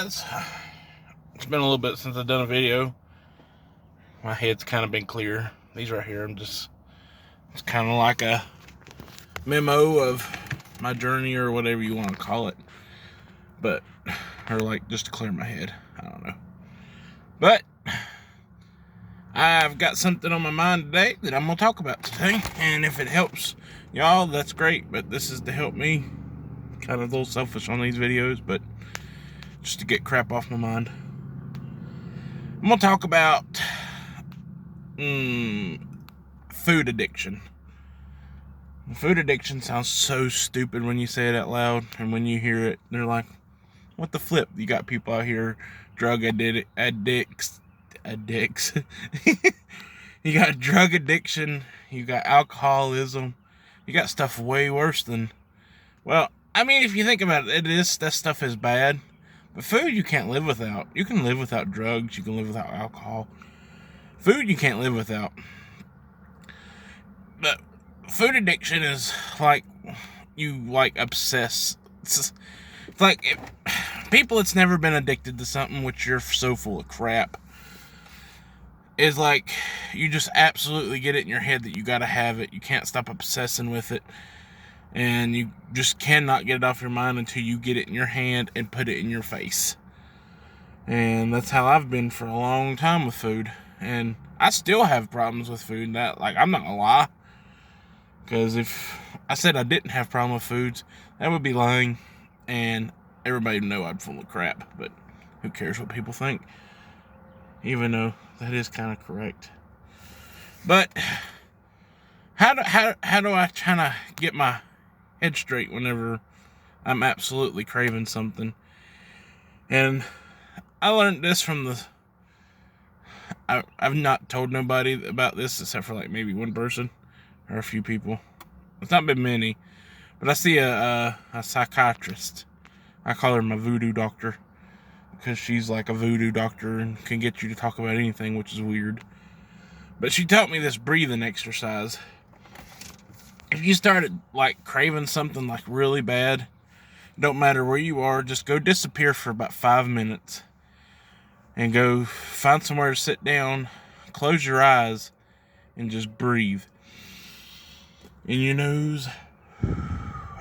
It's been a little bit since I've done a video. My head's kind of been clear. These right here, it's kind of like a memo of my journey or whatever you want to call it. But, or like just to clear my head. I don't know. But, I've got something on my mind today that I'm going to talk about today. And if it helps y'all, that's great. But this is to help me. Kind of a little selfish on these videos, but just to get crap off my mind. I'm going to talk about food addiction. Food addiction sounds so stupid when you say it out loud, and when you hear it, they're like, what the flip? You got people out here, drug addicts. You got drug addiction, you got alcoholism, you got stuff way worse than, well, I mean, if you think about it, that stuff is bad, but food you can't live without. You can live without drugs, you can live without alcohol. Food you can't live without. But food addiction is like you like obsess. It's like people that's never been addicted to something, which you're so full of crap, is like you just absolutely get it in your head that you gotta have it. You can't stop obsessing with it, and you just cannot get it off your mind until you get it in your hand and put it in your face. And that's how I've been for a long time with food, and I still have problems with food. That, like, I'm not gonna lie. Because if I said I didn't have a problem with foods, that would be lying, and everybody would know I'm full of crap. But who cares what people think? Even though that is kind of correct. But how do I try to get my head straight whenever I'm absolutely craving something? And I learned this from I've not told nobody about this except for like maybe one person or a few people. It's not been many, but I see a psychiatrist. I call her my voodoo doctor because she's like a voodoo doctor and can get you to talk about anything, which is weird. But she taught me this breathing exercise. If you started like craving something like really bad, don't matter where you are, just go disappear for about 5 minutes and go find somewhere to sit down, close your eyes, and just breathe. In your nose,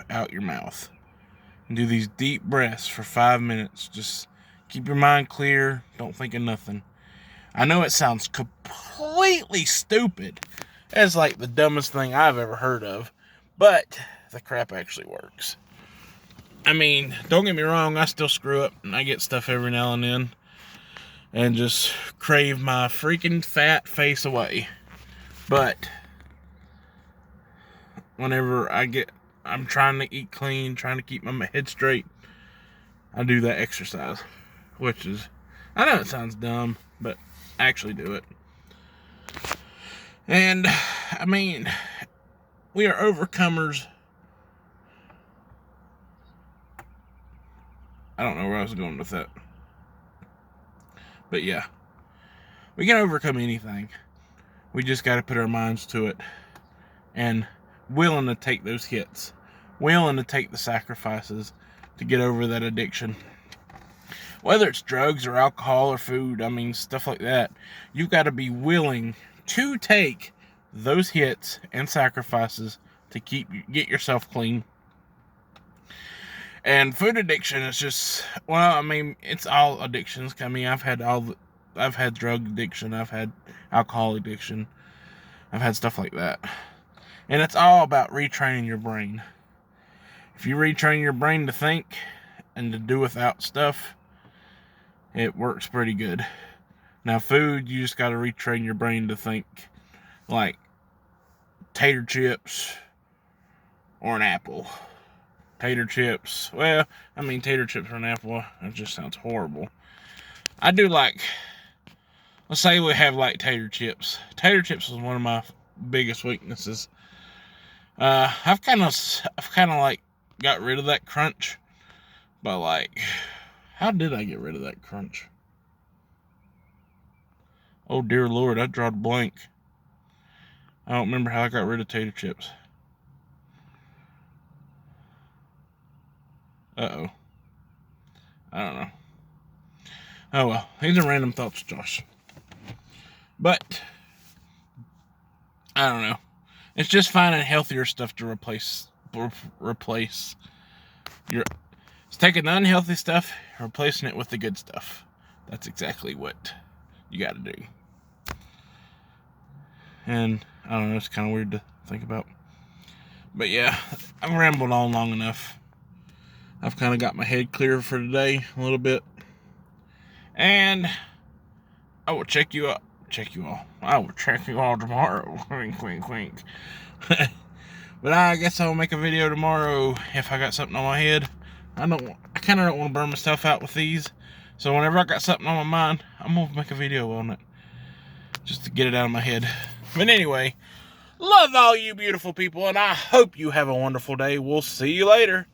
out your mouth. And do these deep breaths for 5 minutes. Just keep your mind clear. Don't think of nothing. I know it sounds completely stupid. It's like the dumbest thing I've ever heard of. But the crap actually works. I mean, don't get me wrong, I still screw up and I get stuff every now and then. And just crave my freaking fat face away. But whenever I'm trying to eat clean, trying to keep my head straight, I do that exercise. Which is, I know it sounds dumb, but I actually do it. And, I mean, we are overcomers. I don't know where I was going with that. But yeah, we can overcome anything. We just got to put our minds to it. And willing to take those hits. Willing to take the sacrifices to get over that addiction. Whether it's drugs or alcohol or food, I mean, stuff like that. You've got to be willing to take those hits and sacrifices to get yourself clean. And food addiction is just, well, I mean, it's all addictions. I mean, I've had drug addiction, I've had alcohol addiction, I've had stuff like that. And it's all about retraining your brain. If you retrain your brain to think and to do without stuff, it works pretty good. Now, food, you just got to retrain your brain to think like tater chips or an apple. Tater chips, well, I mean, tater chips or an apple, that just sounds horrible. I do like, let's say we have like tater chips. Tater chips is one of my biggest weaknesses. I've kind of like got rid of that crunch, but like, how did I get rid of that crunch? Oh dear Lord, I drawed a blank. I don't remember how I got rid of tater chips. Uh-oh. I don't know. Oh well, these are random thoughts, Josh. But I don't know. It's just finding healthier stuff to replace your. It's taking the unhealthy stuff, replacing it with the good stuff. That's exactly what you got to do. And I don't know, it's kind of weird to think about. But yeah, I've rambled on long enough. I've kind of got my head clear for today a little bit. And I will check you all. I will check you all tomorrow. Wink, wink, wink. But I guess I'll make a video tomorrow if I got something on my head. I kind of don't want to burn myself out with these. So whenever I got something on my mind, I'm going to make a video on it. Just to get it out of my head. But anyway, love all you beautiful people, and I hope you have a wonderful day. We'll see you later.